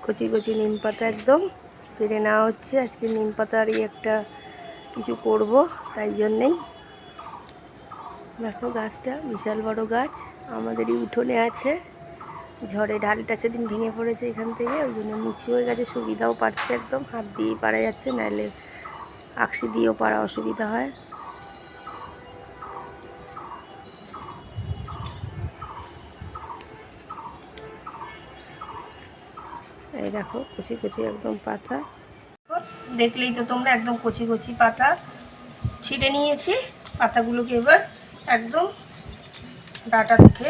কচি কচি নিম পাতা একদম পেরে নেওয়া হচ্ছে। আজকে নিম পাতারই একটা কিছু করব, তাই জন্যেই। দেখো গাছটা বিশাল বড় গাছ, আমাদেরই উঠোনে আছে। ঝড়ে ডালটা সেদিন ভেঙে পড়েছে এখান থেকে, ওই জন্য নিচু হয়ে গেছে, সুবিধাও পাচ্ছে, একদম হাত দিয়েই পারা যাচ্ছে, নাহলে আকশি দিয়েও পারা অসুবিধা হয়। এই দেখো কচি কচি একদম পাতা, দেখলেই তো তোমরা, একদম কচি কচি পাতা ছিঁড়ে নিয়েছি। পাতাগুলোকে এবার একদম ডাটা থেকে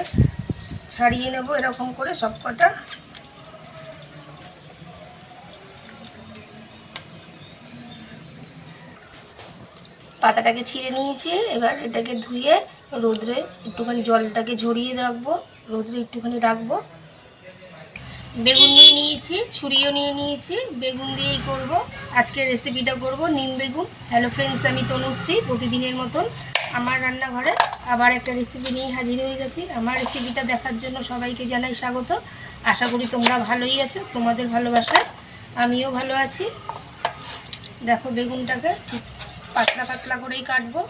ছাড়িয়ে নেব এরকম করে সব কটা। পাতাটাকে ছিঁড়ে নিয়েছি, এবার এটাকে ধুয়ে রোদ্রে একটুখানি জলটাকে ঝরিয়ে রাখবো, রোদ্রে একটুখানি রাখবো। বেগুন নিয়ে নিয়েছি, ছুরিও নিয়ে নিয়েছি, বেগুন দিয়েই করব আজকের রেসিপিটা, করব নিম বেগুন। হ্যালো ফ্রেন্ডস, আমি তনুশ্রী। প্রতিদিনের মতন আমার রান্নাঘরে আবার একটা রেসিপি নিয়ে হাজির হয়ে গেছি। আমার রেসিপিটা দেখার জন্য সবাইকে জানাই স্বাগত। আশা করি তোমরা ভালোই আছো, তোমাদের ভালোবাসায় আমিও ভালো আছি। দেখো বেগুনটাকে ঠিক পাতলা পাতলা করেই কাটবো।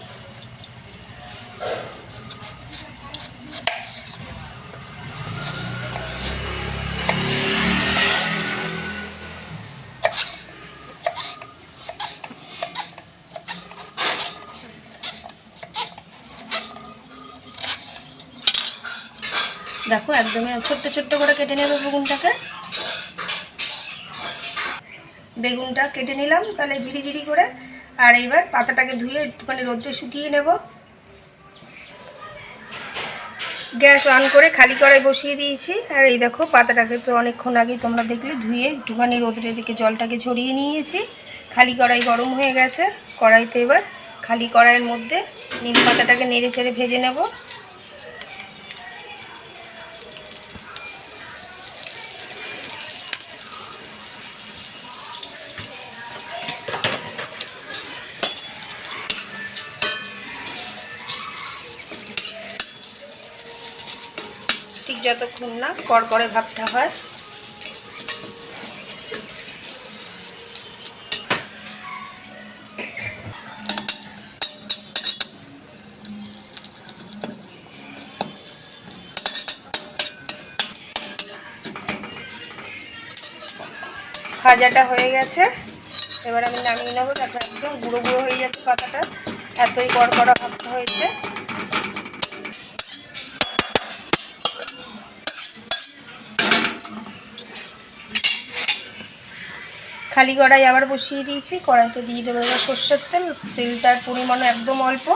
দেখো একদম ছোট্ট ছোট্ট করে কেটে নেব বেগুনটাকে। বেগুনটা কেটে নিলাম তাহলে ঝিরিঝিরি করে। আর এইবার পাতাটাকে ধুয়ে একটুখানি রোদ্রে শুকিয়ে নেব। গ্যাস অন করে খালি কড়াই বসিয়ে দিয়েছি। আর এই দেখো পাতাটাকে তো অনেকক্ষণ আগেই তোমরা দেখলে ধুয়ে একটুখানি রোদ্রে রেখে জলটাকে ঝরিয়ে নিয়েছি। খালি কড়াই গরম হয়ে গেছে। কড়াইতে এবার খালি কড়াইয়ের মধ্যে নিম পাতাটাকে নেড়ে চেড়ে ভেজে নেব। ঠিক যতক্ষণ না কড়কড়ে ভাবটা হয়। ভাজাটা হয়ে গেছে, এবার আমি নামিয়ে নেবো। তারপর একদম গুঁড়ো গুঁড়ো হয়ে যাচ্ছে পাতাটা, এতই কড়কড়া ভাবটা হয়েছে। খালি কড়াই আবার বসিয়ে দিয়েছি। কড়াইতে দিয়ে দেবো এবার সর্ষের তেল। তেলটার পরিমাণ একদম অল্প।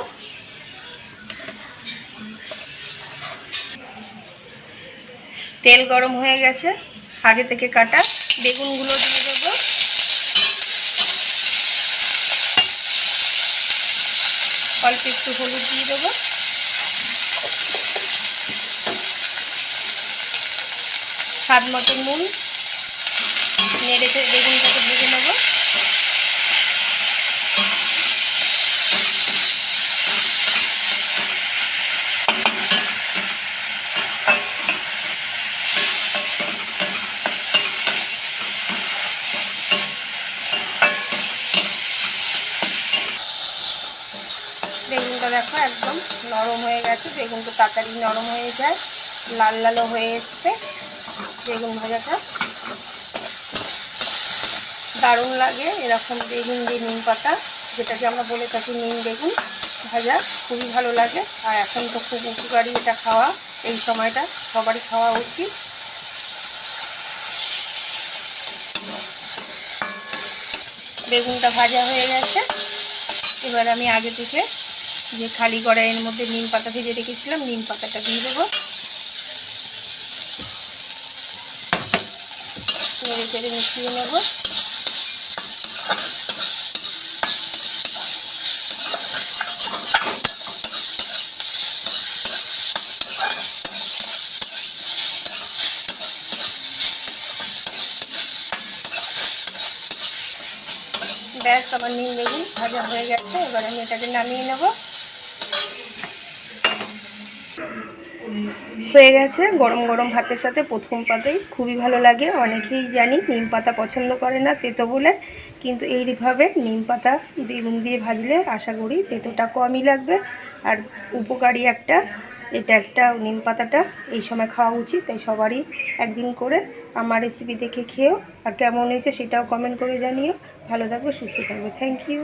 তেল গরম হয়ে গেছে, আগে থেকে কাটা বেগুনগুলো দিয়ে দেবো। অল্প একটু হলুদ দিয়ে দেবো, স্বাদ মতো নুন। নেড়ে বেগুনটাকে ভেজে নেবো। বেগুনটা দেখো একদম নরম হয়ে গেছে, বেগুন তো তাড়াতাড়ি নরম হয়ে যায়, লাল লালও হয়ে এসছে বেগুন ভাজাটা। দারুণ লাগে এরকম বেগুন দিয়ে নিম পাতা, যেটাকে আমরা বলে থাকি নিম বেগুন ভাজা, খুবই ভালো লাগে। আর এখন তো খুব উপকারী এটা খাওয়া, এই সময়টা সবারই খাওয়া উচিত। বেগুনটা ভাজা হয়ে গেছে, এবার আমি আগে থেকে যে খালি কড়াইয়ের মধ্যে নিম পাতা ভেজে রেখেছিলাম, নিম পাতাটা দিয়ে দেবো। নেড়ে চেড়ে মিশিয়ে নেব। ব্যাস, আমার নিম বেগুন ভাজা হয়ে গেছে। এবার আমি এটাকে নামিয়ে নেব। হয়ে গেছে। গরম গরম ভাতের সাথে প্রথম পাতেই খুবই ভালো লাগে। অনেকেই জানি নিম পাতা পছন্দ করে না তেতো বলে, কিন্তু এইভাবে নিম পাতা বেগুন দিয়ে ভাজলে আশা করি তেতোটা কমই লাগবে আর উপকারী এটা একটা নিম পাতাটা এই সময় খাওয়া উচিত। তাই সবারই একদিন করে আমার রেসিপি দেখে খেয়েও আর কেমন হয়েছে সেটাও কমেন্ট করে জানিও। ভালো থাকবে, সুস্থ থাকবে। Thank you.